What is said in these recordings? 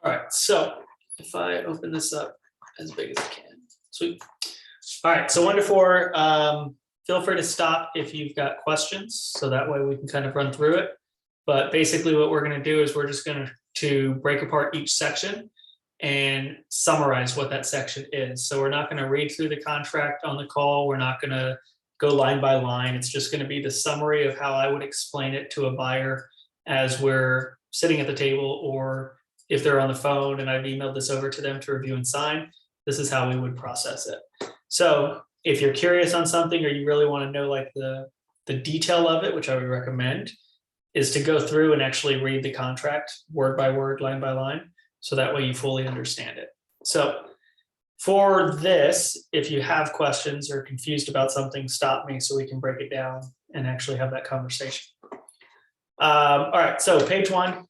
All right, so if I open this up as big as I can, sweet. All right, so 1 to 4, feel free to stop if you've got questions, so that way we can kind of run through it. But basically what we're gonna do is we're just gonna break apart each section and summarize what that section is. So we're not gonna read through the contract on the call. We're not gonna go line by line. It's just gonna be the summary of how I would explain it to a buyer as we're sitting at the table, or if they're on the phone and I've emailed this over to them to review and sign, this is how we would process it. So if you're curious on something or you really want to know like the detail of it, which I would recommend, is to go through and actually read the contract word by word, line by line, so that way you fully understand it. So for this, if you have questions or confused about something, stop me so we can break it down and actually have that conversation. All right, so page 1.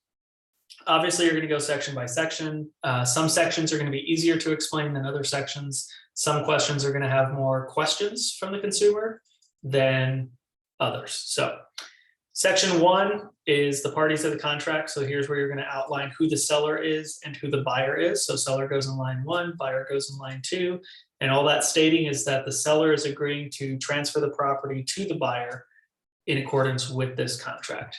Obviously, you're going to go section by section. Some sections are going to be easier to explain than other sections. Some questions are going to have more questions from the consumer than others. So section 1 is the parties of the contract. So here's where you're going to outline who the seller is and who the buyer is. So seller goes in line 1, buyer goes in line 2. And all that stating is that the seller is agreeing to transfer the property to the buyer in accordance with this contract.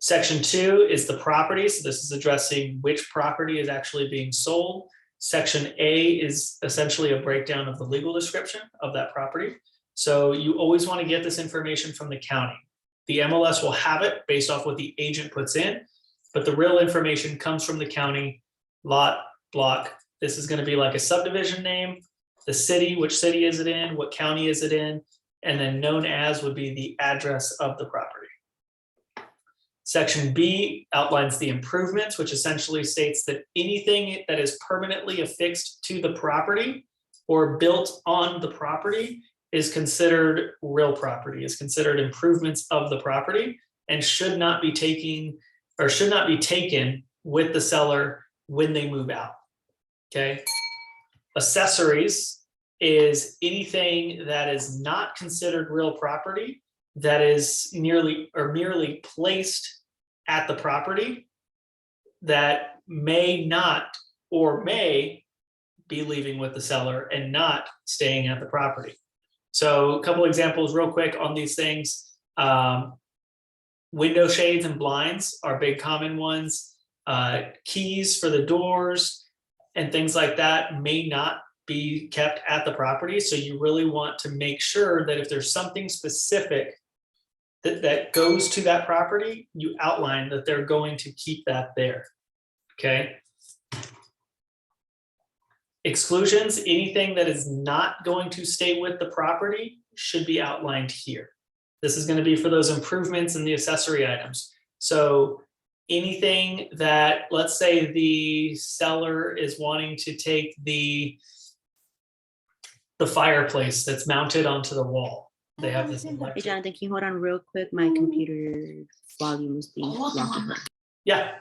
Section 2 is the property. So this is addressing which property is actually being sold. Section A is essentially a breakdown of the legal description of that property. So you always want to get this information from the county. The MLS will have it based off what the agent puts in, but the real information comes from the county. Lot, block. This is going to be like a subdivision name, the city, which city is it in, what county is it in, and then known as would be the address of the property. Section B outlines the improvements, which essentially states that anything that is permanently affixed to the property or built on the property is considered real property, is considered improvements of the property, and should not be taken with the seller when they move out. Okay. Accessories is anything that is not considered real property that is merely placed at the property that may not or may be leaving with the seller and not staying at the property. So a couple examples real quick on these things. Window shades and blinds are big common ones. Keys for the doors and things like that may not be kept at the property. So you really want to make sure that if there's something specific that goes to that property, you outline that they're going to keep that there. Okay. Exclusions, anything that is not going to stay with the property should be outlined here. This is going to be for those improvements and the accessory items. So anything that, let's say the seller is wanting to take the fireplace that's mounted onto the wall. They have this. Hey, Jonathan, can you hold on real quick? My computer volume is being blocked. Yeah.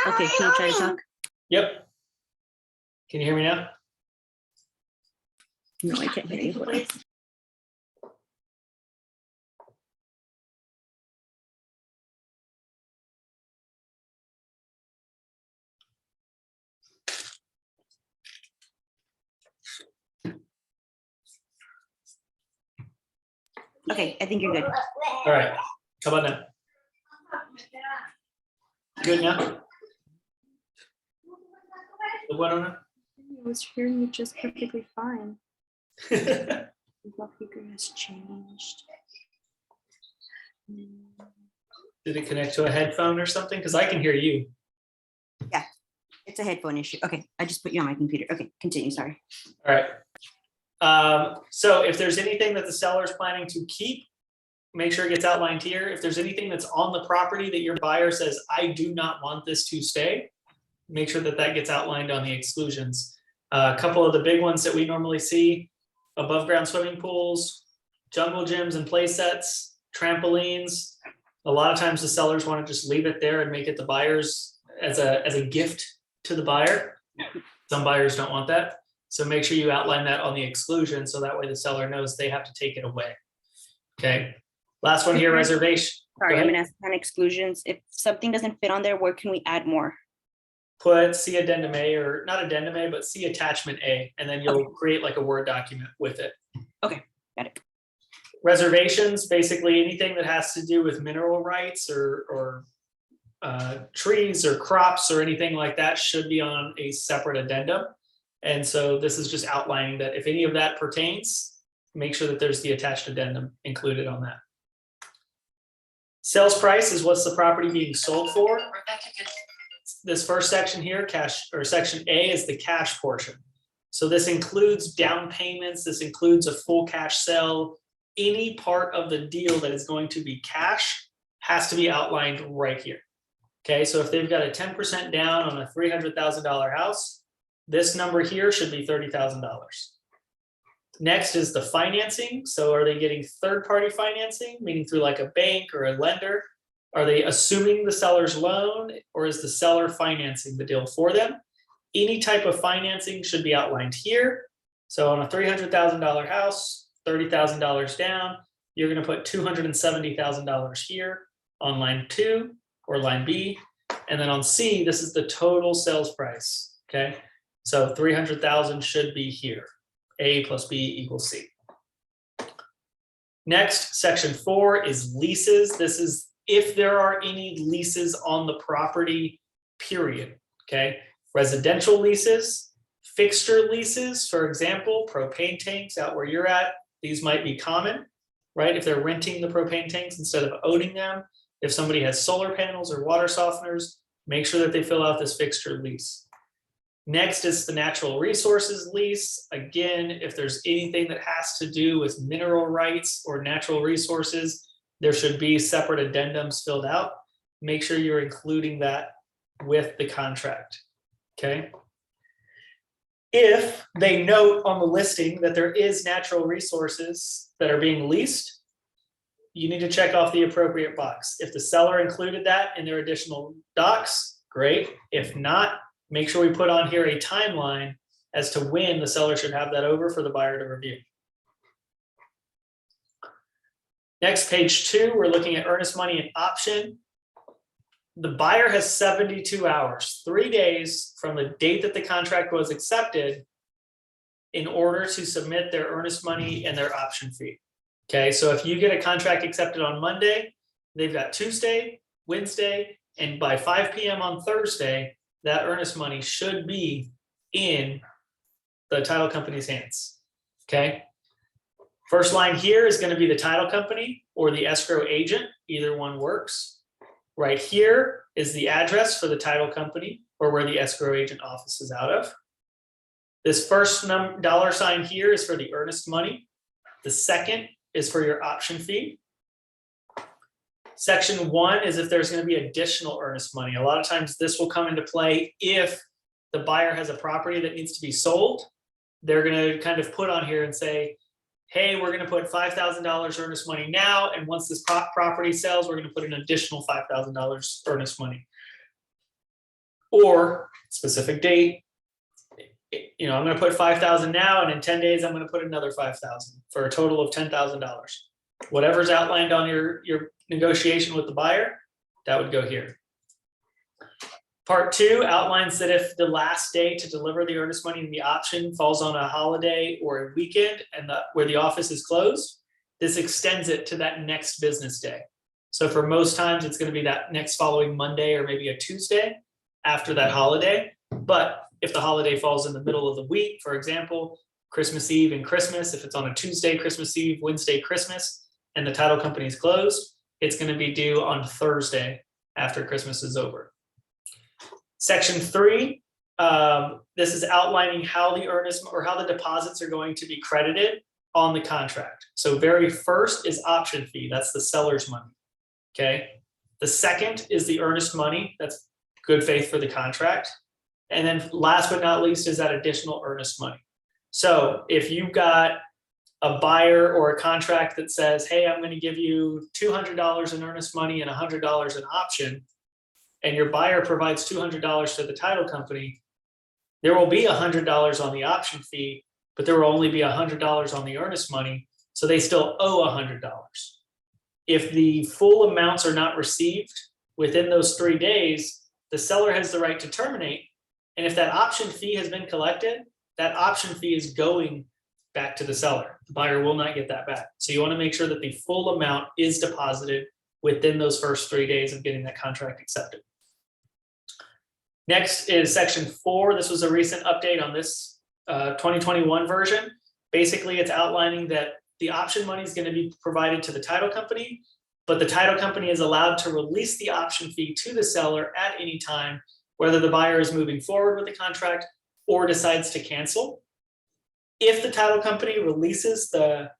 Okay, can you try to talk? Yep. Can you hear me now? No, I can't hear you. Hold on. Okay, I think you're good. All right. How about now? Good now? What on I was hearing you just perfectly fine. it? The figure has changed. Did it connect to a headphone or something? Because I can hear you. It's a headphone issue. Okay, I just put you on my computer. Okay, continue, sorry. All right. So if there's anything that the seller is planning to keep, make sure it gets outlined here. If there's anything that's on the property that your buyer says, I do not want this to stay, make sure that that gets outlined on the exclusions. A couple of the big ones that we normally see: above ground swimming pools, jungle gyms and play sets, trampolines. A lot of times the sellers want to just leave it there and make it the buyer's as a gift to the buyer. Some buyers don't want that. So make sure you outline that on the exclusion, so that way the seller knows they have to take it away. Okay, last one here, Okay. reservation. Sorry, Go I'm ahead. gonna ask on exclusions. If something doesn't fit on there, where can we add more? Put see addendum A, or not addendum A, but see attachment A, and then you'll create like a Word document with it. Got it. Reservations, basically anything that has to do with mineral rights or trees or crops or anything like that should be on a separate addendum. And so this is just outlining that if any of that pertains, make sure that there's the attached addendum included on that. Sales price is what's the property being sold for. This first section here, cash, or section A, is the cash portion. So this includes down payments, this includes a full cash sale. Any part of the deal that is going to be cash has to be outlined right here. Okay, so if they've got a 10% down on a $300,000 house, this number here should be $30,000. Next is the financing. So are they getting third-party financing, meaning through like a bank or a lender? Are they assuming the seller's loan, or is the seller financing the deal for them? Any type of financing should be outlined here. So on a $300,000 house, $30,000 down, you're going to put $270,000 here on line 2 or line B. And then on C, this is the total sales price. Okay, so 300,000 should be here. A plus B equals C. Next, section 4 is leases. This is if there are any leases on the property, period. Okay, residential leases, fixture leases, for example, propane tanks out where you're at, these might be common, right? If they're renting the propane tanks instead of owning them. If somebody has solar panels or water softeners, make sure that they fill out this fixture lease. Next is the natural resources lease. Again, if there's anything that has to do with mineral rights or natural resources, there should be separate addendums filled out. Make sure you're including that with the contract, okay? If they note on the listing that there is natural resources that are being leased, you need to check off the appropriate box. If the seller included that in their additional docs, great. If not, make sure we put on here a timeline as to when the seller should have that over for the buyer to review. Next, page 2, we're looking at earnest money and option. The buyer has 72 hours, 3 days from the date that the contract was accepted in order to submit their earnest money and their option fee. Okay, so if you get a contract accepted on Monday, they've got Tuesday, Wednesday, and by 5 p.m. on Thursday, that earnest money should be in the title company's hands. Okay. First line here is going to be the title company or the escrow agent. Either one works. Right here is the address for the title company or where the escrow agent office is out of. This first dollar sign here is for the earnest money. The second is for your option fee. Section 1 is if there's going to be additional earnest money. A lot of times this will come into play if the buyer has a property that needs to be sold. They're going to kind of put on here and say, hey, we're going to put $5,000 earnest money now, and once this property sells, we're going to put an additional $5,000 earnest money. Or specific date, you know, I'm going to put $5,000 now, and in 10 days, I'm going to put another $5,000 for a total of $10,000. Whatever's outlined on your negotiation with the buyer, that would go here. Part 2 outlines that if the last day to deliver the earnest money and the option falls on a holiday or a weekend and where the office is closed, this extends it to that next business day. So for most times, it's going to be that next following Monday or maybe a Tuesday after that holiday. But if the holiday falls in the middle of the week, for example, Christmas Eve and Christmas, if it's on a Tuesday, Christmas Eve, Wednesday, Christmas, and the title company is closed, it's going to be due on Thursday after Christmas is over. Section 3, this is outlining how the earnest or how the deposits are going to be credited on the contract. So very first is option fee, that's the seller's money, okay? The second is the earnest money, that's good faith for the contract. And then last but not least is that additional earnest money. So if you've got a buyer or a contract that says, hey, I'm going to give you $200 in earnest money and $100 in option, and your buyer provides $200 to the title company, there will be $100 on the option fee, but there will only be $100 on the earnest money, so they still owe $100. If the full amounts are not received within those 3 days, the seller has the right to terminate. And if that option fee has been collected, that option fee is going back to the seller. The buyer will not get that back. So you want to make sure that the full amount is deposited within those first 3 days of getting that contract accepted. Next is section 4. This was a recent update on this 2021 version. Basically, it's outlining that the option money is going to be provided to the title company, but the title company is allowed to release the option fee to the seller at any time, whether the buyer is moving forward with the contract or decides to cancel. If the title company releases the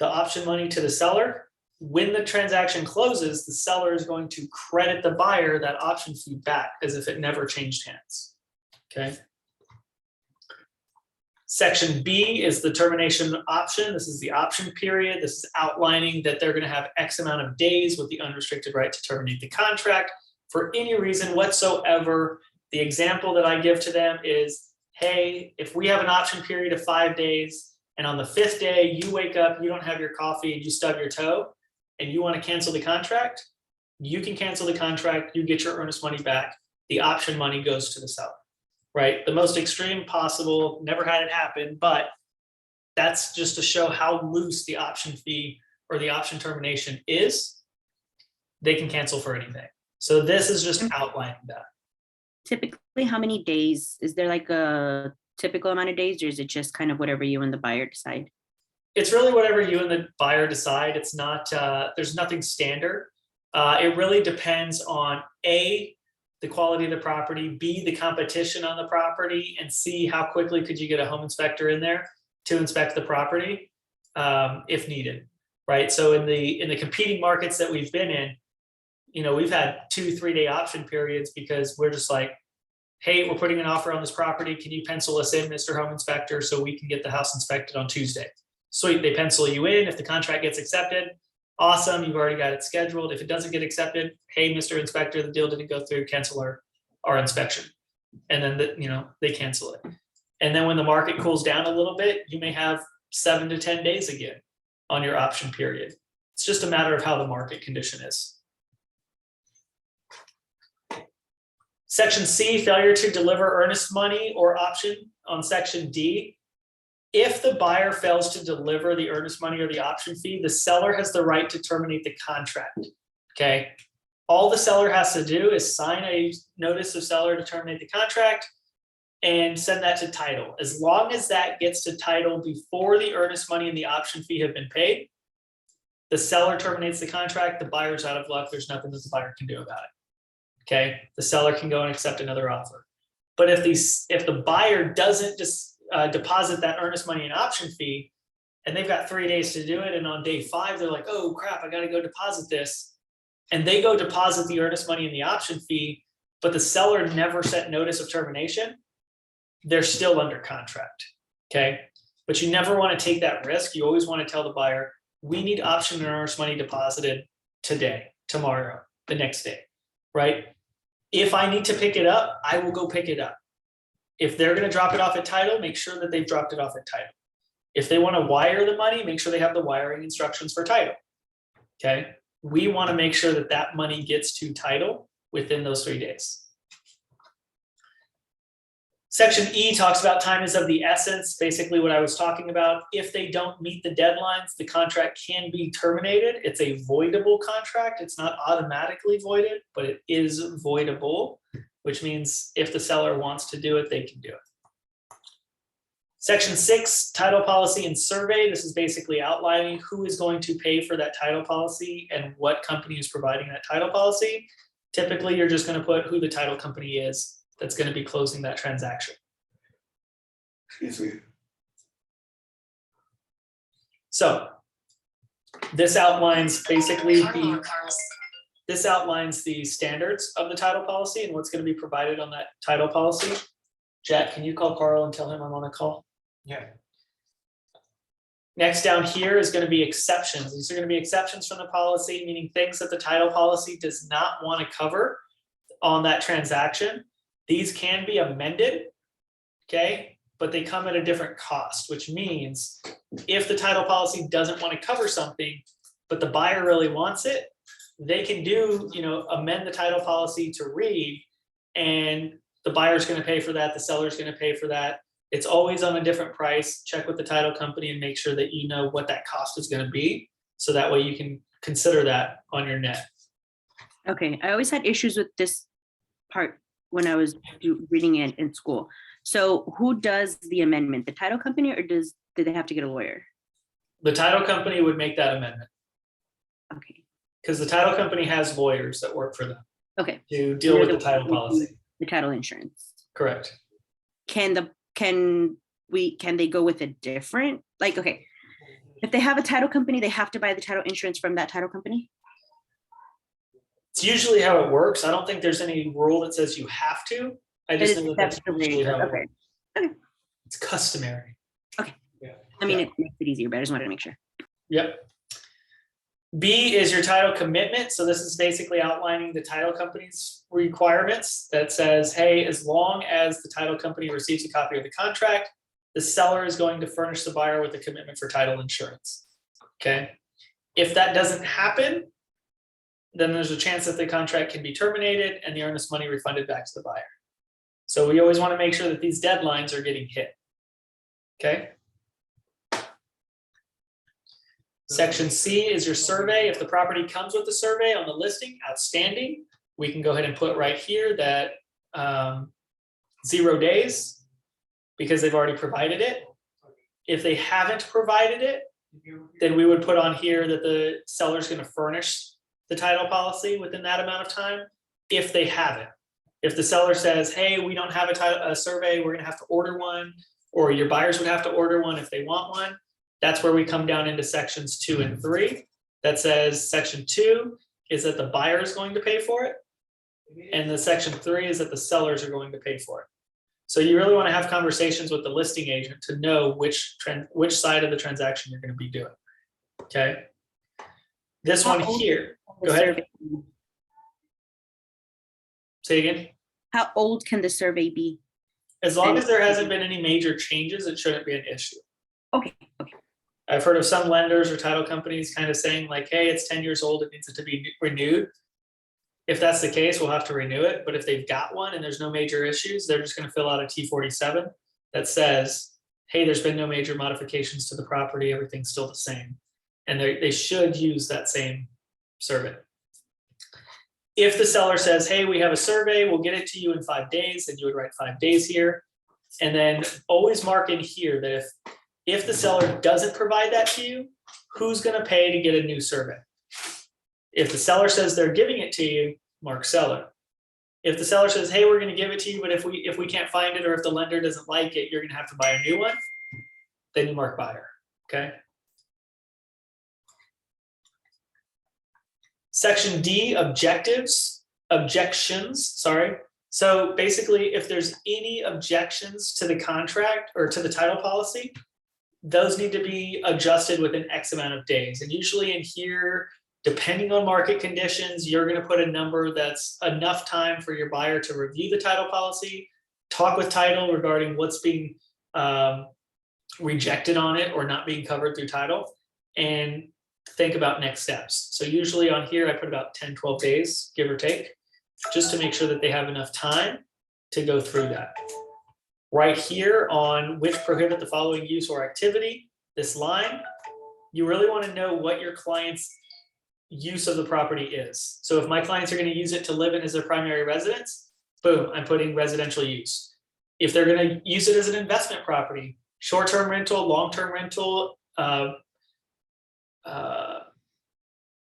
option money to the seller, when the transaction closes, the seller is going to credit the buyer that option fee back as if it never changed hands. Okay. Section B is the termination option. This is the option period. This is outlining that they're going to have X amount of days with the unrestricted right to terminate the contract for any reason whatsoever. The example that I give to them is, hey, if we have an option period of 5 days and on the 5th day you wake up, you don't have your coffee and you stub your toe and you want to cancel the contract, you can cancel the contract, you get your earnest money back, the option money goes to the seller. Right? The most extreme possible, never had it happen, but that's just to show how loose the option fee or the option termination is. They can cancel for anything. So this is just outlining that. Typically, how many days? Is there like a typical amount of days, or is it just kind of whatever you and the buyer decide? It's really whatever you and the buyer decide. It's not, there's nothing standard. It really depends on A, the quality of the property, B, the competition on the property, and C, how quickly could you get a home inspector in there to inspect the property if needed, right? So in the competing markets that we've been in, you know, we've had 2-3 day option periods because we're just like, hey, we're putting an offer on this property. Can you pencil us in, Mr. Home Inspector, so we can get the house inspected on Tuesday? Sweet, they pencil you in. If the contract gets accepted, awesome, you've already got it scheduled. If it doesn't get accepted, hey, Mr. Inspector, the deal didn't go through, cancel our inspection. And then they cancel it. And then when the market cools down a little bit, you may have 7 to 10 days again on your option period. It's just a matter of how the market condition is. Section C, failure to deliver earnest money or option on section D. If the buyer fails to deliver the earnest money or the option fee, the seller has the right to terminate the contract. Okay. All the seller has to do is sign a notice of seller to terminate the contract and send that to title. As long as that gets to title before the earnest money and the option fee have been paid, the seller terminates the contract, the buyer's out of luck, there's nothing that the buyer can do about it. Okay, the seller can go and accept another offer. But if the buyer doesn't just deposit that earnest money and option fee, and they've got 3 days to do it, and on day 5 they're like, oh crap, I got to go deposit this, and they go deposit the earnest money and the option fee, but the seller never sent notice of termination, they're still under contract. Okay, but you never want to take that risk. You always want to tell the buyer, we need option and earnest money deposited today, tomorrow, the next day, right? If I need to pick it up, I will go pick it up. If they're going to drop it off at title, make sure that they've dropped it off at title. If they want to wire the money, make sure they have the wiring instructions for title. Okay, we want to make sure that that money gets to title within those 3 days. Section E talks about time is of the essence, basically what I was talking about. If they don't meet the deadlines, the contract can be terminated. It's a voidable contract. It's not automatically voided, but it is voidable, which means if the seller wants to do it, they can do it. Section 6, title policy and survey. This is basically outlining who is going to pay for that title policy and what company is providing that title policy. Typically, you're just going to put who the title company is that's going to be closing that transaction. Excuse me. So this outlines basically the standards of the title policy and what's going to be provided on that title policy. Jack, can you call Carl and tell him I'm on a call? Yeah. Next down here is going to be exceptions. These are going to be exceptions from the policy, meaning things that the title policy does not want to cover on that transaction. These can be amended Okay, but they come at a different cost, which means if the title policy doesn't want to cover something, but the buyer really wants it, they can do, amend the title policy to read, and the buyer's gonna pay for that, the seller's gonna pay for that. It's always on a different price. Check with the title company and make sure that you know what that cost is gonna be. So that way you can consider that on your net. Okay, I always had issues with this part when I was reading it in school. So who does the amendment, the title company, or do they have to get a lawyer? The title company would make that amendment, Okay, because the title company has lawyers that work for them okay, to deal with the title policy. the title insurance. Correct. Can they go with a different, like, okay, if they have a title company, they have to buy the title insurance from that title company? It's usually how it works. I don't think there's any rule that says you have to. I just know that that's usually how it works. Okay, It's customary. I mean, it makes it easier, but I just wanted to make sure. Yep. B is your title commitment. So this is basically outlining the title company's requirements that says, hey, as long as the title company receives a copy of the contract, the seller is going to furnish the buyer with a commitment for title insurance. Okay. If that doesn't happen, then there's a chance that the contract can be terminated and the earnest money refunded back to the buyer. So we always want to make sure that these deadlines are getting hit. Okay. Section C is your survey. If the property comes with the survey on the listing, outstanding. We can go ahead and put right here that 0 days because they've already provided it. If they haven't provided it, then we would put on here that the seller's going to furnish the title policy within that amount of time. If they haven't, if the seller says, hey, we don't have a survey, we're going to have to order one, or your buyers would have to order one if they want one. That's where we come down into sections 2 and 3. That says section 2 is that the buyer is going to pay for it. And the section 3 is that the sellers are going to pay for it. So you really want to have conversations with the listing agent to know which side of the transaction you're going to be doing. Okay. This one here, go ahead. Say again. How old can the survey be? As long as there hasn't been any major changes, it shouldn't be an issue. Okay. I've heard of some lenders or title companies kind of saying like, hey, it's 10 years old, it needs it to be renewed. If that's the case, we'll have to renew it. But if they've got one and there's no major issues, they're just going to fill out a T47 that says, hey, there's been no major modifications to the property, everything's still the same. And they should use that same survey. If the seller says, hey, we have a survey, we'll get it to you in 5 days, then you would write 5 days here. And then always mark in here that if the seller doesn't provide that to you, who's going to pay to get a new survey? If the seller says they're giving it to you, mark seller. If the seller says, hey, we're going to give it to you, but if we can't find it, or if the lender doesn't like it, you're going to have to buy a new one, then you mark buyer. Okay. Section D, objections. Sorry. So basically, if there's any objections to the contract or to the title policy, those need to be adjusted within X amount of days. And usually in here, depending on market conditions, you're going to put a number that's enough time for your buyer to review the title policy, talk with title regarding what's being rejected on it or not being covered through title, and think about next steps. So usually on here, I put about 10, 12 days, give or take, just to make sure that they have enough time to go through that. Right here on which prohibit the following use or activity, this line, you really want to know what your client's use of the property is. So if my clients are going to use it to live in as their primary residence, boom, I'm putting residential use. If they're going to use it as an investment property, short-term rental, long-term rental,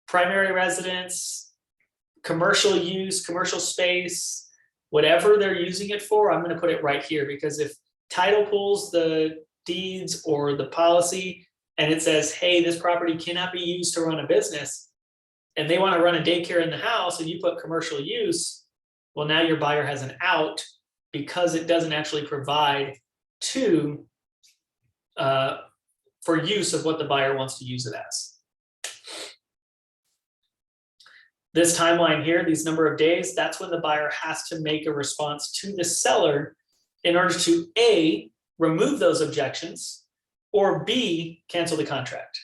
primary residence, commercial use, commercial space, whatever they're using it for, I'm going to put it right here, because if title pulls the deeds or the policy and it says, hey, this property cannot be used to run a business, and they want to run a daycare in the house and you put commercial use, well, now your buyer has an out because it doesn't actually provide to for use of what the buyer wants to use it as. This timeline here, these number of days, that's when the buyer has to make a response to the seller in order to A, remove those objections, or B, cancel the contract.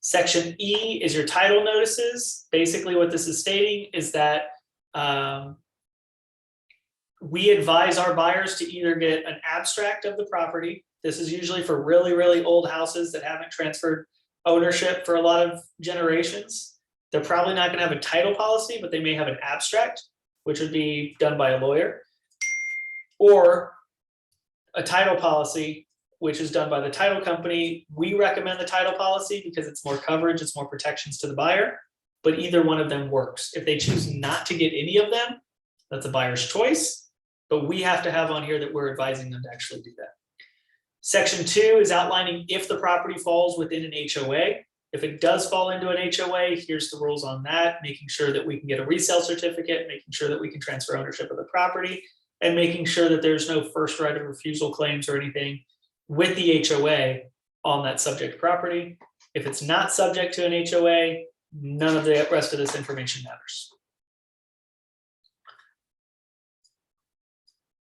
Section E is your title notices. Basically, what this is stating is that we advise our buyers to either get an abstract of the property. This is usually for really, really old houses that haven't transferred ownership for a lot of generations. They're probably not gonna have a title policy, but they may have an abstract, which would be done by a lawyer. Or a title policy, which is done by the title company. We recommend the title policy because it's more coverage, it's more protections to the buyer, but either one of them works. If they choose not to get any of them, that's a buyer's choice, but we have to have on here that we're advising them to actually do that. Section 2 is outlining if the property falls within an HOA. If it does fall into an HOA, here's the rules on that, making sure that we can get a resale certificate, making sure that we can transfer ownership of the property, and making sure that there's no first right of refusal claims or anything with the HOA on that subject property. If it's not subject to an HOA, none of the rest of this information matters.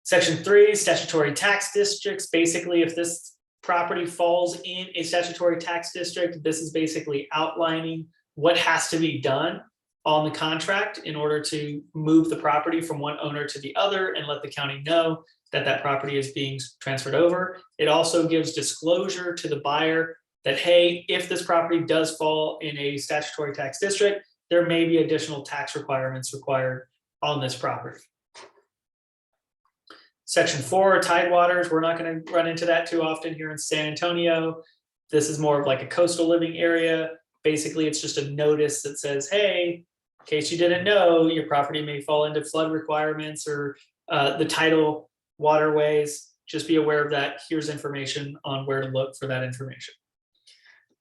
Section 3, statutory tax districts. Basically, if this property falls in a statutory tax district, this is basically outlining what has to be done on the contract in order to move the property from one owner to the other and let the county know that that property is being transferred over. It also gives disclosure to the buyer that, hey, if this property does fall in a statutory tax district, there may be additional tax requirements required on this property. Section 4, tidewaters. We're not going to run into that too often here in San Antonio. This is more of like a coastal living area. Basically, it's just a notice that says, hey, in case you didn't know, your property may fall into flood requirements or the tidal waterways. Just be aware of that. Here's information on where to look for that information.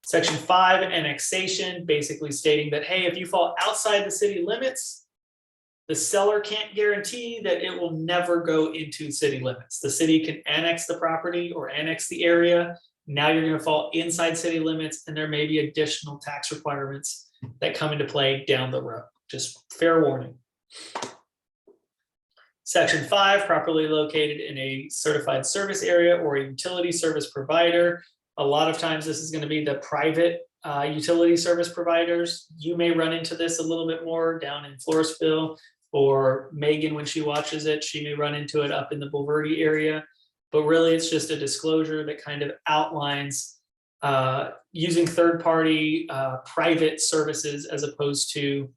Section 5, annexation, basically stating that, hey, if you fall outside the city limits, the seller can't guarantee that it will never go into city limits. The city can annex the property or annex the area. Now you're going to fall inside city limits, and there may be additional tax requirements that come into play down the road. Just fair warning. Section 5, properly located in a certified service area or a utility service provider. A lot of times this is going to be the private utility service providers. You may run into this a little bit more down in Floresville, or Megan, when she watches it, she may run into it up in the Bulverde area. But really, it's just a disclosure that kind of outlines using third-party private services as opposed to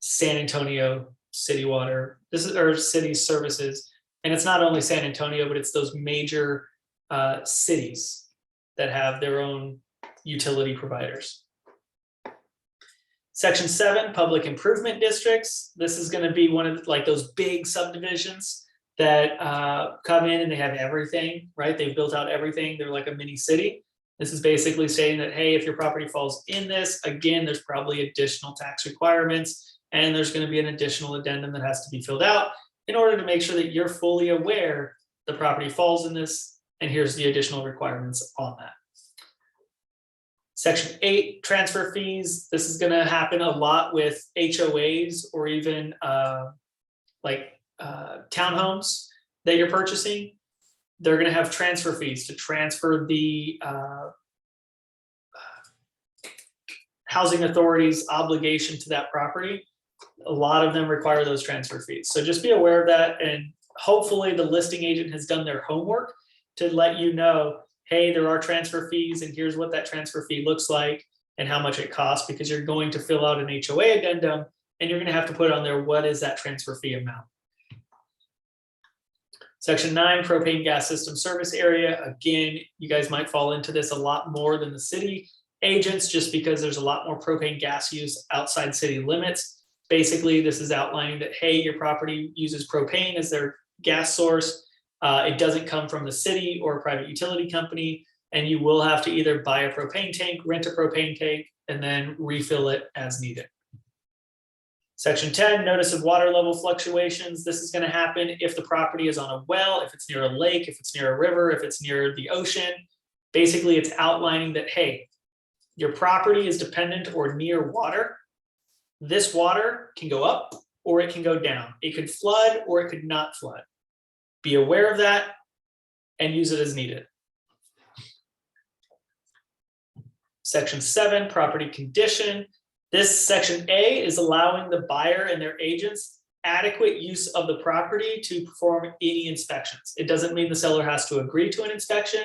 San Antonio city water. This is our city services, and it's not only San Antonio, but it's those major cities that have their own utility providers. Section 7, public improvement districts. This is going to be one of like those big subdivisions that come in and they have everything, right? They've built out everything. They're like a mini city. This is basically saying that, hey, if your property falls in this, again, there's probably additional tax requirements, and there's going to be an additional addendum that has to be filled out in order to make sure that you're fully aware the property falls in this, and here's the additional requirements on that. Section 8, transfer fees. This is going to happen a lot with HOAs or even townhomes that you're purchasing. They're going to have transfer fees to transfer the housing authority's obligation to that property. A lot of them require those transfer fees. So just be aware of that. And hopefully the listing agent has done their homework to let you know, hey, there are transfer fees, and here's what that transfer fee looks like and how much it costs, because you're going to fill out an HOA addendum and you're going to have to put on there, what is that transfer fee amount? Section 9, propane gas system service area. Again, you guys might fall into this a lot more than the city agents, just because there's a lot more propane gas use outside city limits. Basically, this is outlining that, hey, your property uses propane as their gas source. It doesn't come from the city or a private utility company, and you will have to either buy a propane tank, rent a propane tank, and then refill it as needed. Section 10, notice of water level fluctuations. This is going to happen if the property is on a well, if it's near a lake, if it's near a river, if it's near the ocean. Basically, it's outlining that, hey, your property is dependent or near water. This water can go up or it can go down. It could flood or it could not flood. Be aware of that and use it as needed. Section 7, property condition. This section A is allowing the buyer and their agents adequate use of the property to perform any inspections. It doesn't mean the seller has to agree to an inspection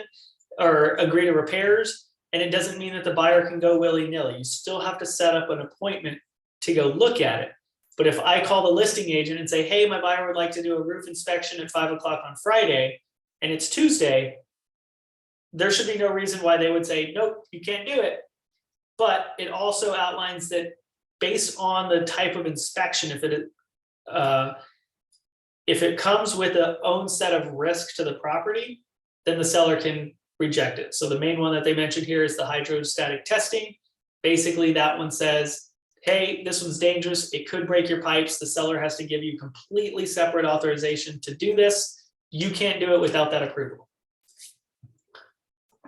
or agree to repairs. And it doesn't mean that the buyer can go willy-nilly. You still have to set up an appointment to go look at it. But if I call the listing agent and say, hey, my buyer would like to do a roof inspection at 5 o'clock on Friday, and it's Tuesday, there should be no reason why they would say, nope, you can't do it. But it also outlines that based on the type of inspection, if it comes with a own set of risk to the property, then the seller can reject it. So the main one that they mentioned here is the hydrostatic testing. Basically, that one says, hey, this one's dangerous. It could break your pipes. The seller has to give you completely separate authorization to do this. You can't do it without that approval.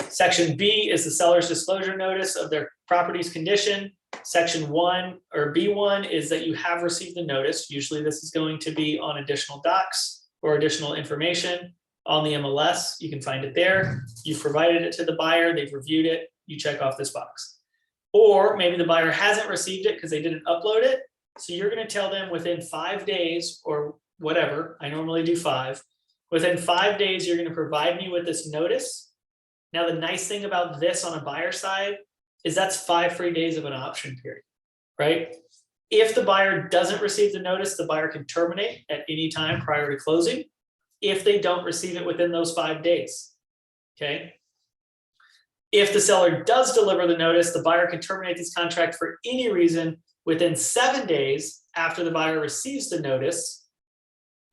Section B is the seller's disclosure notice of their property's condition. Section 1 or B1 is that you have received the notice. Usually this is going to be on additional docs or additional information on the MLS. You can find it there. You've provided it to the buyer. They've reviewed it. You check off this box. Or maybe the buyer hasn't received it because they didn't upload it. So you're going to tell them within 5 days or whatever. I normally do 5. Within 5 days, you're going to provide me with this notice. Now, the nice thing about this on a buyer side is that's 5 free days of an option period, right? If the buyer doesn't receive the notice, the buyer can terminate at any time prior to closing if they don't receive it within those 5 days, okay? If the seller does deliver the notice, the buyer can terminate this contract for any reason within 7 days after the buyer receives the notice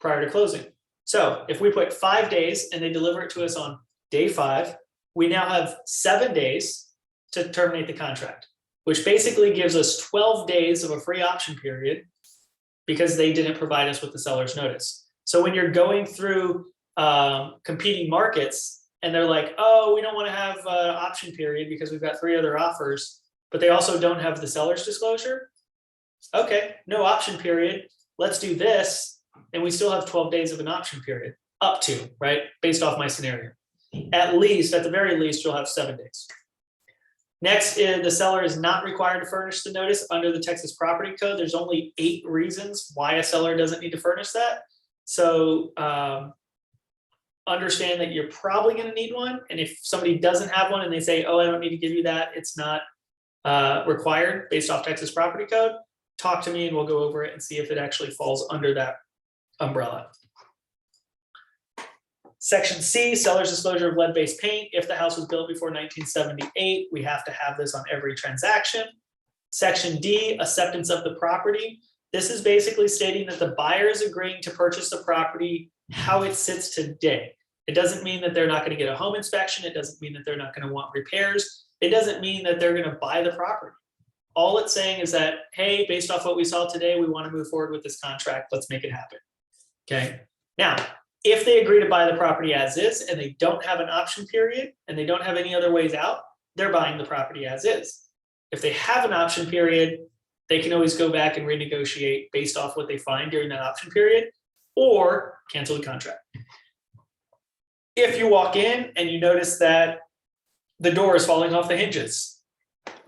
prior to closing. So if we put 5 days and they deliver it to us on day 5, we now have 7 days to terminate the contract, which basically gives us 12 days of a free option period because they didn't provide us with the seller's notice. So when you're going through competing markets and they're like, oh, we don't want to have an option period because we've got 3 other offers, but they also don't have the seller's disclosure. Okay, no option period. Let's do this. And we still have 12 days of an option period up to, right? Based off my scenario. At the very least, you'll have 7 days. Next is the seller is not required to furnish the notice under the Texas Property Code. There's only 8 reasons why a seller doesn't need to furnish that. So understand that you're probably going to need one. And if somebody doesn't have one and they say, oh, I don't need to give you that, it's not required based off Texas Property Code, talk to me and we'll go over it and see if it actually falls under that umbrella. Section C, seller's disclosure of lead-based paint. If the house was built before 1978, we have to have this on every transaction. Section D, acceptance of the property. This is basically stating that the buyer is agreeing to purchase the property how it sits today. It doesn't mean that they're not going to get a home inspection. It doesn't mean that they're not going to want repairs. It doesn't mean that they're going to buy the property. All it's saying is that, hey, based off what we saw today, we want to move forward with this contract. Let's make it happen. Okay. Now, if they agree to buy the property as is and they don't have an option period and they don't have any other ways out, they're buying the property as is. If they have an option period, they can always go back and renegotiate based off what they find during that option period or cancel the contract. If you walk in and you notice that the door is falling off the hinges,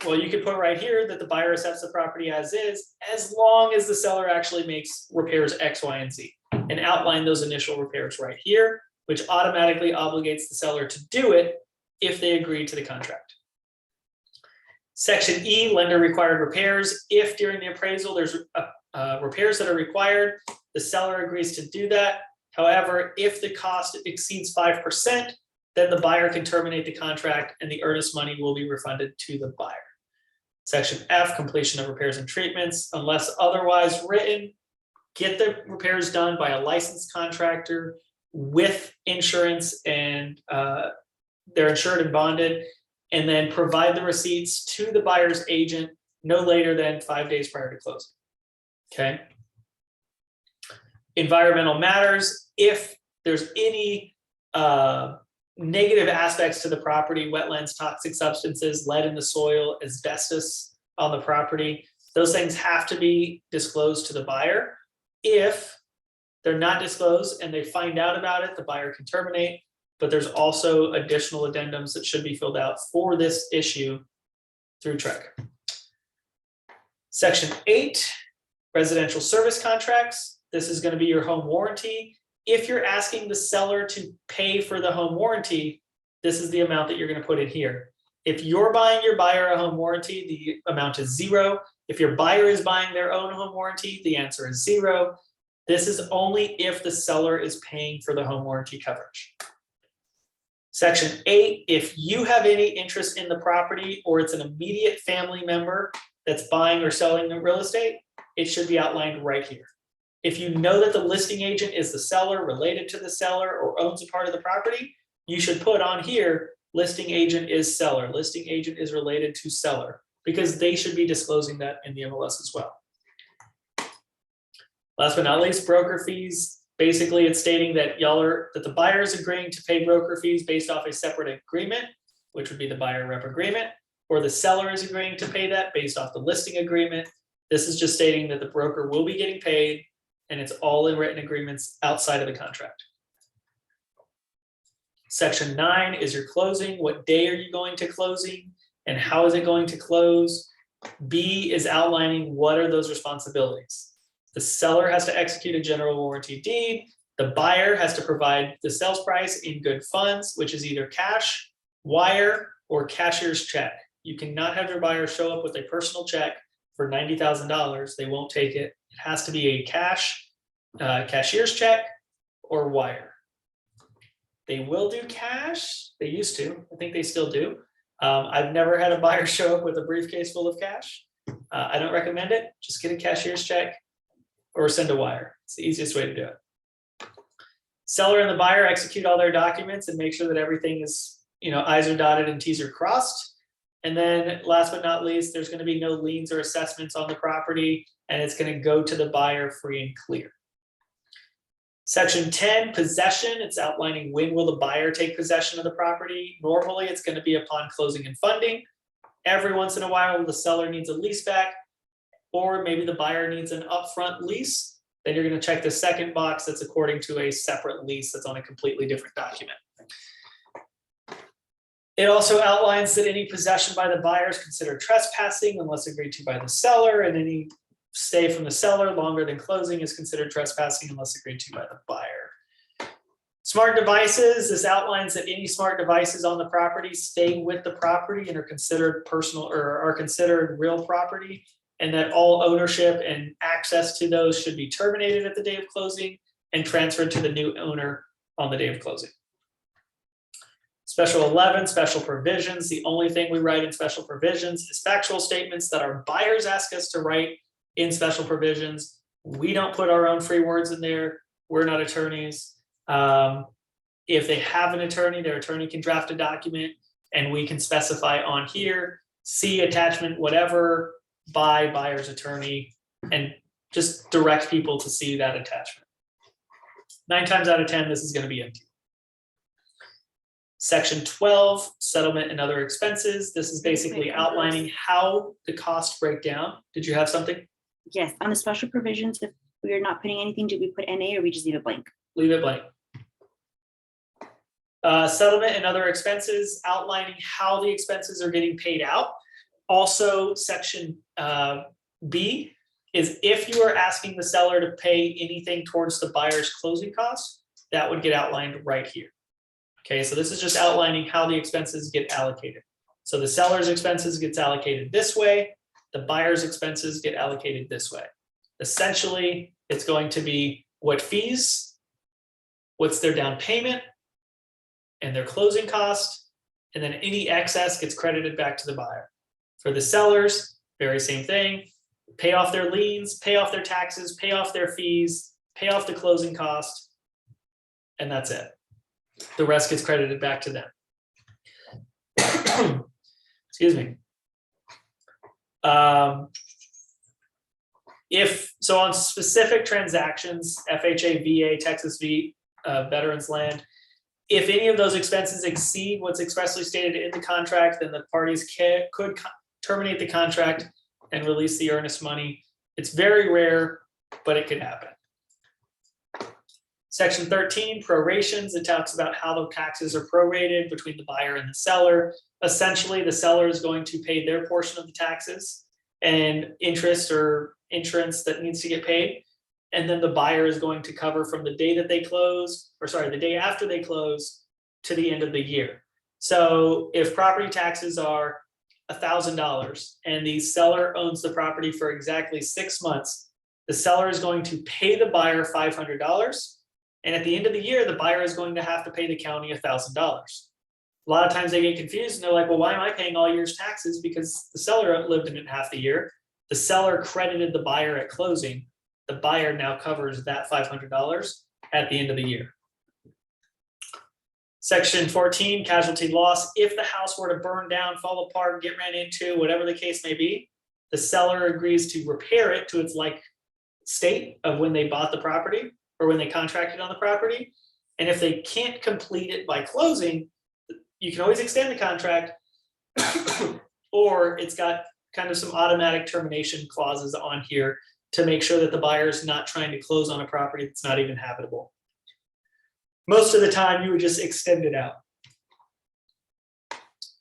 well, you could put right here that the buyer accepts the property as is, as long as the seller actually makes repairs X, Y, and Z. And outline those initial repairs right here, which automatically obligates the seller to do it if they agree to the contract. Section E, lender required repairs. If during the appraisal there's repairs that are required, the seller agrees to do that. However, if the cost exceeds 5%, then the buyer can terminate the contract and the earnest money will be refunded to the buyer. Section F, completion of repairs and treatments. Unless otherwise written, get the repairs done by a licensed contractor with insurance and they're insured and bonded, and then provide the receipts to the buyer's agent no later than 5 days prior to closing. Okay. Environmental matters. If there's any negative aspects to the property, wetlands, toxic substances, lead in the soil, asbestos on the property, those things have to be disclosed to the buyer. If they're not disclosed and they find out about it, the buyer can terminate. But there's also additional addendums that should be filled out for this issue through TREC. Section 8, residential service contracts. This is going to be your home warranty. If you're asking the seller to pay for the home warranty, this is the amount that you're going to put in here. If you're buying your buyer a home warranty, the amount is 0. If your buyer is buying their own home warranty, the answer is 0. This is only if the seller is paying for the home warranty coverage. Section 8, if you have any interest in the property or it's an immediate family member that's buying or selling the real estate, it should be outlined right here. If you know that the listing agent is the seller, related to the seller, or owns a part of the property, you should put on here, listing agent is seller, listing agent is related to seller, because they should be disclosing that in the MLS as well. Last but not least, broker fees. Basically, it's stating that that the buyer is agreeing to pay broker fees based off a separate agreement, which would be the buyer rep agreement, or the seller is agreeing to pay that based off the listing agreement. This is just stating that the broker will be getting paid, and it's all in written agreements outside of the contract. Section 9 is your closing. What day are you going to closing, and how is it going to close? B is outlining what are those responsibilities. The seller has to execute a general warranty deed. The buyer has to provide the sales price in good funds, which is either cash, wire, or cashier's check. You cannot have your buyer show up with a personal check for $90,000. They won't take it. It has to be a cashier's check or wire. They will do cash. They used to. I think they still do. I've never had a buyer show up with a briefcase full of cash. I don't recommend it. Just get a cashier's check or send a wire. It's the easiest way to do it. Seller and the buyer execute all their documents and make sure that everything is, I's are dotted and T's are crossed. And then last but not least, there's going to be no liens or assessments on the property, and it's going to go to the buyer free and clear. Section 10, possession. It's outlining when will the buyer take possession of the property. Normally, it's going to be upon closing and funding. Every once in a while, the seller needs a lease back, or maybe the buyer needs an upfront lease. Then you're going to check the second box that's according to a separate lease that's on a completely different document. It also outlines that any possession by the buyer is considered trespassing unless agreed to by the seller, and any stay from the seller longer than closing is considered trespassing unless agreed to by the buyer. Smart devices, this outlines that any smart devices on the property stay with the property and are considered personal or are considered real property, and that all ownership and access to those should be terminated at the day of closing and transferred to the new owner on the day of closing. Special 11, special provisions. The only thing we write in special provisions is factual statements that our buyers ask us to write in special provisions. We don't put our own free words in there. We're not attorneys. If they have an attorney, their attorney can draft a document and we can specify on here, see attachment, whatever, by buyer's attorney, and just direct people to see that attachment. 9 times out of 10, this is going to be empty. Section 12, settlement and other expenses. This is basically outlining how the costs break down. Did you have something? Yes, on the special provisions, if we are not putting anything, do we put NA or we just leave it blank? Leave it blank. Settlement and other expenses, outlining how the expenses are getting paid out. Also, section B is if you are asking the seller to pay anything towards the buyer's closing costs, that would get outlined right here. Okay, so this is just outlining how the expenses get allocated. So the seller's expenses gets allocated this way, the buyer's expenses get allocated this way. Essentially, it's going to be what fees, what's their down payment, and their closing cost, and then any excess gets credited back to the buyer. For the sellers, very same thing, pay off their liens, pay off their taxes, pay off their fees, pay off the closing cost, and that's it. The rest gets credited back to them. Excuse me. If so, on specific transactions, FHA, VA, Texas Veterans Land, if any of those expenses exceed what's expressly stated in the contract, then the parties could terminate the contract and release the earnest money. It's very rare, but it could happen. Section 13, prorations, it talks about how the taxes are prorated between the buyer and the seller. Essentially, the seller is going to pay their portion of the taxes and interest or insurance that needs to get paid. And then the buyer is going to cover from the day that they close, or sorry, the day after they close to the end of the year. So if property taxes are $1,000 and the seller owns the property for exactly 6 months, the seller is going to pay the buyer $500. And at the end of the year, the buyer is going to have to pay the county $1,000. A lot of times they get confused and they're like, well, why am I paying all year's taxes? Because the seller lived in it half the year. The seller credited the buyer at closing. The buyer now covers that $500 at the end of the year. Section 14, casualty loss. If the house were to burn down, fall apart, get ran into, whatever the case may be, the seller agrees to repair it to its like state of when they bought the property or when they contracted on the property. And if they can't complete it by closing, you can always extend the contract or it's got kind of some automatic termination clauses on here to make sure that the buyer is not trying to close on a property that's not even habitable. Most of the time, you would just extend it out.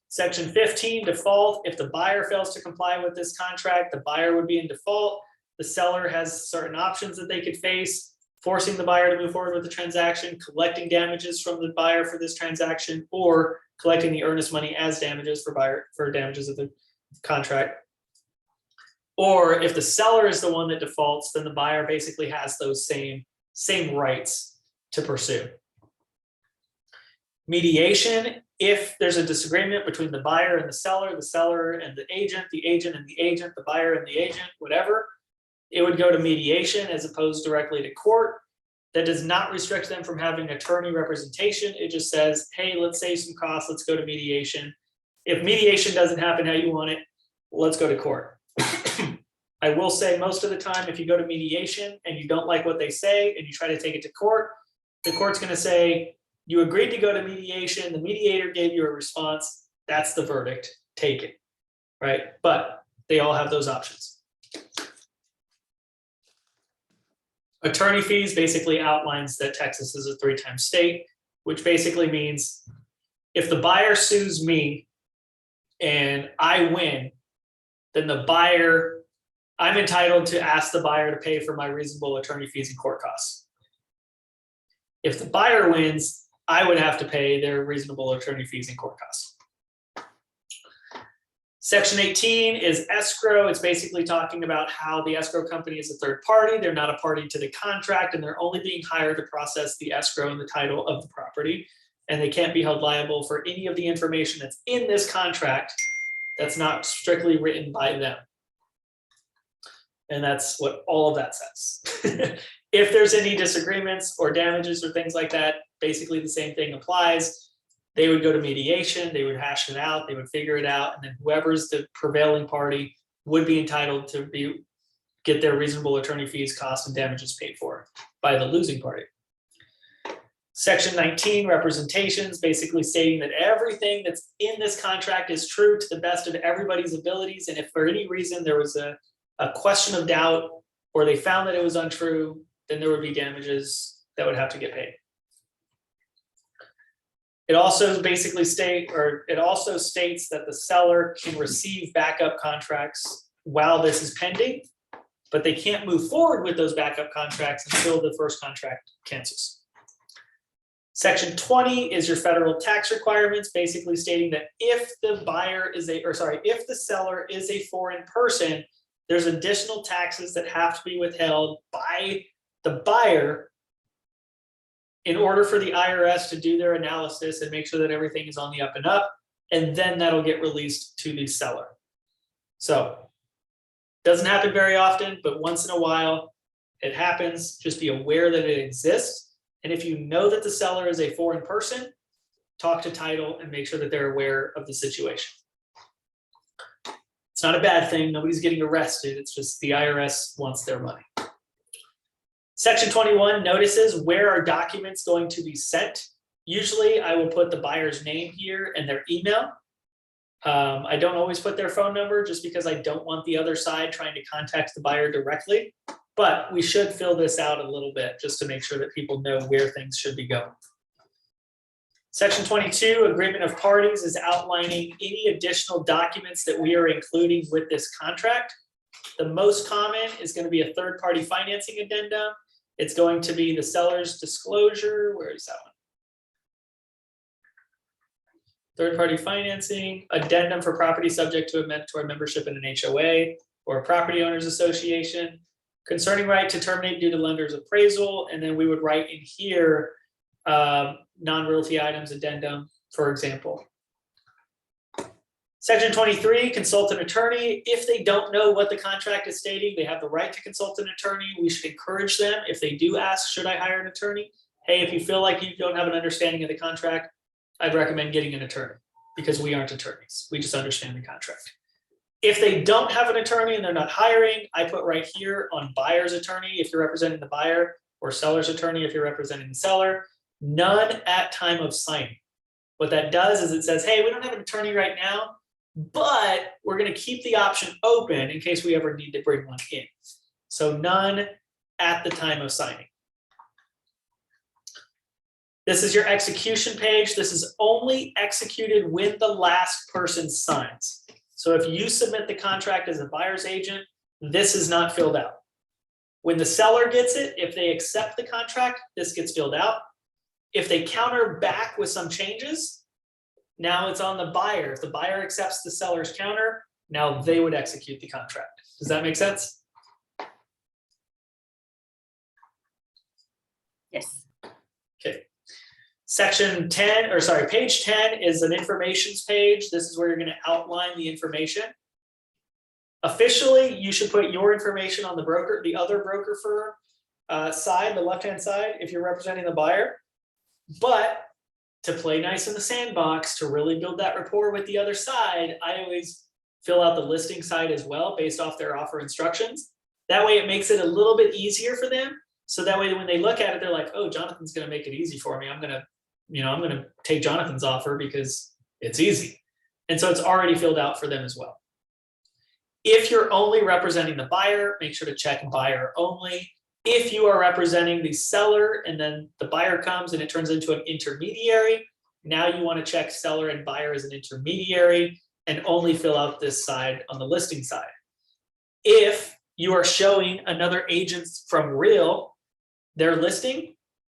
Section 15, default. If the buyer fails to comply with this contract, the buyer would be in default. The seller has certain options that they could face, forcing the buyer to move forward with the transaction, collecting damages from the buyer for this transaction, or collecting the earnest money as damages for damages of the contract. Or if the seller is the one that defaults, then the buyer basically has those same rights to pursue. Mediation, if there's a disagreement between the buyer and the seller and the agent and the agent, the buyer and the agent, whatever, it would go to mediation as opposed directly to court. That does not restrict them from having attorney representation. It just says, hey, let's save some costs, let's go to mediation. If mediation doesn't happen how you want it, let's go to court. I will say most of the time, if you go to mediation and you don't like what they say and you try to take it to court, the court's gonna say, you agreed to go to mediation, the mediator gave you a response, that's the verdict, take it, right? But they all have those options. Attorney fees basically outlines that Texas is a 3-time state, which basically means if the buyer sues me and I win, then the buyer, I'm entitled to ask the buyer to pay for my reasonable attorney fees and court costs. If the buyer wins, I would have to pay their reasonable attorney fees and court costs. Section 18 is escrow. It's basically talking about how the escrow company is a third party. They're not a party to the contract and they're only being hired to process the escrow and the title of the property. And they can't be held liable for any of the information that's in this contract that's not strictly written by them. And that's what all of that says. If there's any disagreements or damages or things like that, basically the same thing applies. They would go to mediation, they would hash it out, they would figure it out, and then whoever's the prevailing party would be entitled to get their reasonable attorney fees, costs, and damages paid for by the losing party. Section 19, representations, basically stating that everything that's in this contract is true to the best of everybody's abilities, and if for any reason there was a question of doubt or they found that it was untrue, then there would be damages that would have to get paid. It also basically states that the seller can receive backup contracts while this is pending, but they can't move forward with those backup contracts until the first contract cancels. Section 20 is your federal tax requirements, basically stating that if the seller is a foreign person, there's additional taxes that have to be withheld by the buyer in order for the IRS to do their analysis and make sure that everything is on the up and up, and then that'll get released to the seller. So, doesn't happen very often, but once in a while it happens. Just be aware that it exists. And if you know that the seller is a foreign person, talk to title and make sure that they're aware of the situation. It's not a bad thing. Nobody's getting arrested. It's just the IRS wants their money. Section 21, notices. Where are documents going to be sent? Usually I will put the buyer's name here and their email. I don't always put their phone number just because I don't want the other side trying to contact the buyer directly. But we should fill this out a little bit just to make sure that people know where things should be going. Section 22, agreement of parties, is outlining any additional documents that we are including with this contract. The most common is going to be a third-party financing addendum. It's going to be the seller's disclosure. Where is that one? Third-party financing, addendum for property subject to amendment to our membership in an HOA or a property owners association, concerning right to terminate due to lender's appraisal, and then we would write in here non-realty items addendum, for example. Section 23, consult an attorney. If they don't know what the contract is stating, they have the right to consult an attorney. We should encourage them. If they do ask, should I hire an attorney? Hey, if you feel like you don't have an understanding of the contract, I'd recommend getting an attorney, because we aren't attorneys. We just understand the contract. If they don't have an attorney and they're not hiring, I put right here on buyer's attorney if you're representing the buyer, or seller's attorney if you're representing the seller. None at time of signing. What that does is it says, hey, we don't have an attorney right now, but we're going to keep the option open in case we ever need to bring one in. So none at the time of signing. This is your execution page. This is only executed when the last person signs. So if you submit the contract as a buyer's agent, this is not filled out. When the seller gets it, if they accept the contract, this gets filled out. If they counter back with some changes, now it's on the buyer. If the buyer accepts the seller's counter, now they would execute the contract. Does that make sense? Yes. Okay. Section 10, or sorry, page 10 is an informations page. This is where you're going to outline the information. Officially, you should put your information on the broker, the other broker firm side, the left-hand side, if you're representing the buyer. But to play nice in the sandbox, to really build that rapport with the other side, I always fill out the listing side as well based off their offer instructions. That way it makes it a little bit easier for them. So that way when they look at it, they're like, oh, Jonathan's going to make it easy for me. I'm going to take Jonathan's offer because it's easy. And so it's already filled out for them as well. If you're only representing the buyer, make sure to check buyer only. If you are representing the seller and then the buyer comes and it turns into an intermediary, now you want to check seller and buyer as an intermediary and only fill out this side on the listing side. If you are showing another agent from Real their listing,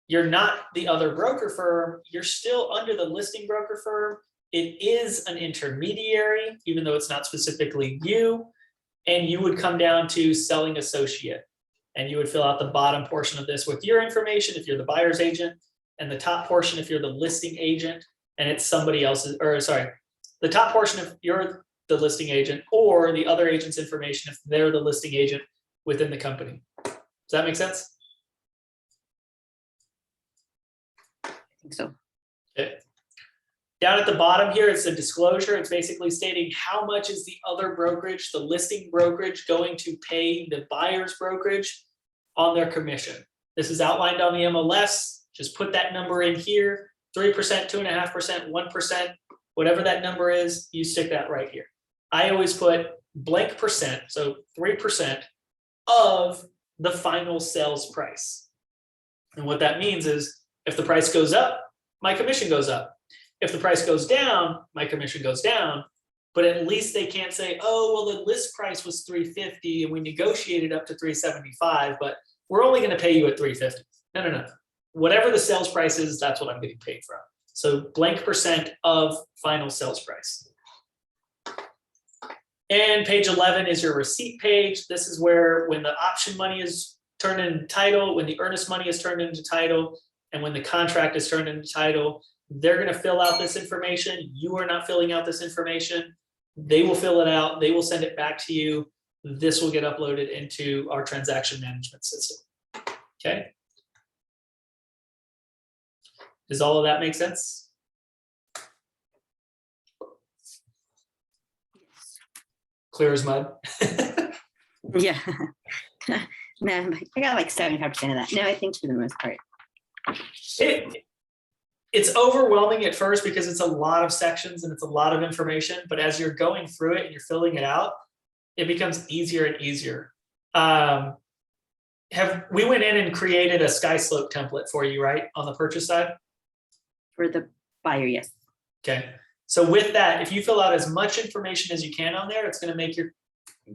you're not the other broker firm, you're still under the listing broker firm. It is an intermediary, even though it's not specifically you, and you would come down to selling associate. And you would fill out the bottom portion of this with your information if you're the buyer's agent, and the top portion if you're the listing agent and it's somebody else's, or sorry, the top portion if you're the listing agent, or the other agent's information if they're the listing agent within the company. Does that make sense? I think so. Okay. Down at the bottom here, it's a disclosure. It's basically stating how much is the other brokerage, the listing brokerage, going to pay the buyer's brokerage on their commission. This is outlined on the MLS. Just put that number in here, 3%, 2.5%, 1%, whatever that number is, you stick that right here. I always put blank percent, so 3% of the final sales price. And what that means is if the price goes up, my commission goes up. If the price goes down, my commission goes down, but at least they can't say, oh, well, the list price was $350 and we negotiated up to $375, but we're only going to pay you at $350. No. Whatever the sales price is, that's what I'm getting paid from. So blank percent of final sales price. And page 11 is your receipt page. This is where when the option money is turned into title, when the earnest money is turned into title, and when the contract is turned into title, they're going to fill out this information. You are not filling out this information. They will fill it out. They will send it back to you. This will get uploaded into our transaction management system. Okay. Does all of that make sense? Clear as mud. Yeah. No, I got like 75% of that. No, I think for the most part. It's overwhelming at first because it's a lot of sections and it's a lot of information, but as you're going through it and you're filling it out, it becomes easier and easier. we went in and created a sky slope template for you, right, on the purchase side? For the buyer, yes. Okay, so with that, if you fill out as much information as you can on there, it's gonna make your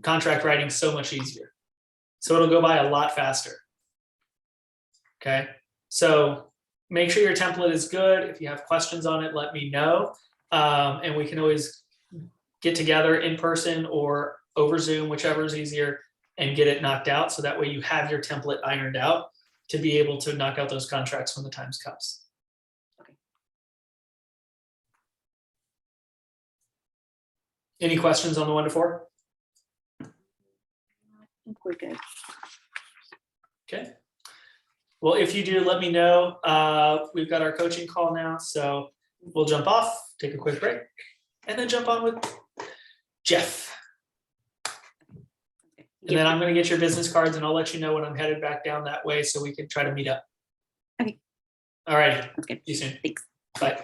contract writing so much easier. So it'll go by a lot faster. Okay, so make sure your template is good. If you have questions on it, let me know. And we can always get together in person or over Zoom, whichever is easier, and get it knocked out. So that way you have your template ironed out to be able to knock out those contracts when the time comes. Okay. Any questions on the 1 to 4? I think we're good. Okay. Well, if you do, let me know. We've got our coaching call now, so we'll jump off, take a quick break, and then jump on with Jeff. And then I'm gonna get your business cards and I'll let you know when I'm headed back down that way so we can try to meet up. Okay. All right. That's good. See you soon. Thanks. Bye.